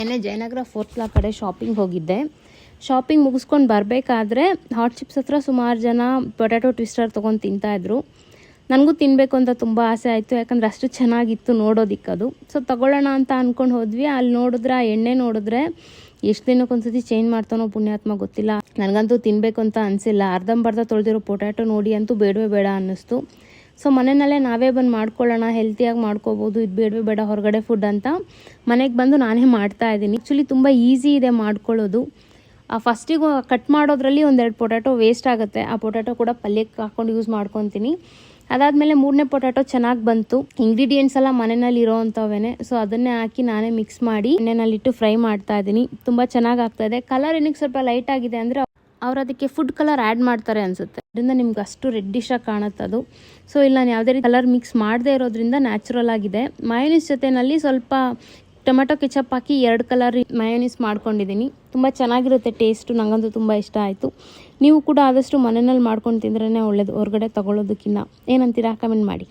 ನೆನ್ನೆ Jayanagar 4th block ಕಡೆ shopping ಹೋಗಿದ್ದೆ. ಶಾಪಿಂಗ್ ಮುಗಿಸ್ಕೊಂಡು ಬರಬೇಕಾದ್ರೆ ಹಾಟ್ ಚಿಪ್ಸ್ ಹತ್ರ ಸುಮಾರು ಜನ ಪೊಟ್ಯಾಟೊ ಟ್ವಿಸ್ಟರ್ ತೊಗೊಂಡು ತಿಂತಾಯಿದ್ರು. ನನಗೂ ತಿನ್ನಬೇಕು ಅಂತ ತುಂಬ ಆಸೆ ಆಯಿತು, ಯಾಕಂದರೆ ಅಷ್ಟು ಚೆನ್ನಾಗಿತ್ತು ನೋಡೋದಿಕ್ಕದು. ಸೊ ತೊಗೊಳ್ಳೋಣ ಅಂತ ಅಂದ್ಕೊಂಡು ಹೋದ್ವಿ. ಅಲ್ಲಿ ನೋಡಿದ್ರೆ ಆ ಎಣ್ಣೆ ನೋಡಿದ್ರೆ ಎಷ್ಟು ದಿನಕ್ಕೊಂದ್ಸತಿ ಚೇಂಜ್ ಮಾಡ್ತಾನೋ ಪುಣ್ಯಾತ್ಮ ಗೊತ್ತಿಲ್ಲ. ನನಗಂತೂ ತಿನ್ನಬೇಕು ಅಂತ ಅನಿಸಿಲ್ಲ. ಅರ್ಧಂಬರ್ಧ ತೊಳೆದಿರೋ ಪೊಟ್ಯಾಟೊ ನೋಡಿ ಅಂತೂ ಬೇಡವೇ ಬೇಡ ಅನ್ನಿಸ್ತು. ಸೊ ಮನೆಯಲ್ಲೇ ನಾವೇ ಬಂದು ಮಾಡ್ಕೊಳ್ಳೋಣ, ಹೆಲ್ತಿಯಾಗಿ ಮಾಡ್ಕೋಬೋದು, ಇದು ಬೇಡವೇ ಬೇಡ ಹೊರಗಡೆ ಫುಡ್ ಅಂತ ಮನೆಗೆ ಬಂದು ನಾನೇ ಮಾಡ್ತಾಯಿದ್ದೀನಿ. ಆ್ಯಕ್ಚುಲಿ ತುಂಬ ಈಸಿ ಇದೆ ಮಾಡ್ಕೊಳ್ಳೋದು. ಫಸ್ಟಿಗೆ ಕಟ್ ಮಾಡೋದ್ರಲ್ಲಿ 1-2 ಪೊಟ್ಯಾಟೊ ವೇಸ್ಟ್ ಆಗುತ್ತೆ. ಆ ಪೊಟ್ಯಾಟೊ ಕೂಡ ಪಲ್ಯಕ್ಕೆ ಹಾಕ್ಕೊಂಡು ಯೂಸ್ ಮಾಡ್ಕೊತೀನಿ. ಅದಾದಮೇಲೆ 3ನೇ ಪೊಟ್ಯಾಟೊ ಚೆನ್ನಾಗಿ ಬಂತು. ಇಂಗ್ರೀಡಿಯೆಂಟ್ಸ್ ಎಲ್ಲ ಮನೆಯಲ್ಲಿ ಇರೋವಂಥವೇ. ಸೊ ಅದನ್ನೇ ಹಾಕಿ ನಾನೇ ಮಿಕ್ಸ್ ಮಾಡಿ ಎಣ್ಣೆನಲ್ಲಿಟ್ಟು ಫ್ರೈ ಮಾಡ್ತಾ ಇದ್ದೀನಿ. ತುಂಬ ಚೆನ್ನಾಗಿ ಆಗ್ತಾಯಿದೆ. ಕಲರ್ ಏನಕ್ಕೆ ಸ್ವಲ್ಪ ಲೈಟ್ ಆಗಿದೆ ಅಂದರೆ ಅವ್ರು ಅದಕ್ಕೆ ಫುಡ್ ಕಲರ್ ಆ್ಯಡ್ ಮಾಡ್ತಾರೆ ಅನಿಸುತ್ತೆ. ಅದರಿಂದ ನಿಮ್ಗೆ ಅಷ್ಟು ರೆಡ್ಡಿಶಾಗಿ ಕಾಣುತ್ತೆ ಅದು. ಸೊ ಇಲ್ಲಿ ನಾನು ಯಾವುದೇ ರೀತಿ ಕಲರ್ ಮಿಕ್ಸ್ ಮಾಡದೇ ಇರೋದ್ರಿಂದ ನ್ಯಾಚುರಲ್ ಆಗಿದೆ. ಮಯೋನೀಸ್ ಜೊತೆಯಲ್ಲಿ ಸ್ವಲ್ಪ ಟೊಮೆಟೊ ಕೆಚಪ್ ಹಾಕಿ 2 ಕಲರ್ ಮಯೋನೀಸ್ ಮಾಡ್ಕೊಂಡಿದ್ದೀನಿ. ತುಂಬ ಚೆನ್ನಾಗಿರುತ್ತೆ ಟೇಸ್ಟು. ನನಗಂತೂ ತುಂಬ ಇಷ್ಟ ಆಯಿತು. ನೀವು ಕೂಡ ಆದಷ್ಟು ಮನೆಯಲ್ಲಿ ಮಾಡ್ಕೊಂಡು ತಿಂದ್ರೇ ಒಳ್ಳೆಯದು, ಹೊರಗಡೆ ತೊಗೊಳ್ಳೋದಕ್ಕಿಂತ. ಏನಂತೀರಾ? ಕಮೆಂಟ್ ಮಾಡಿ.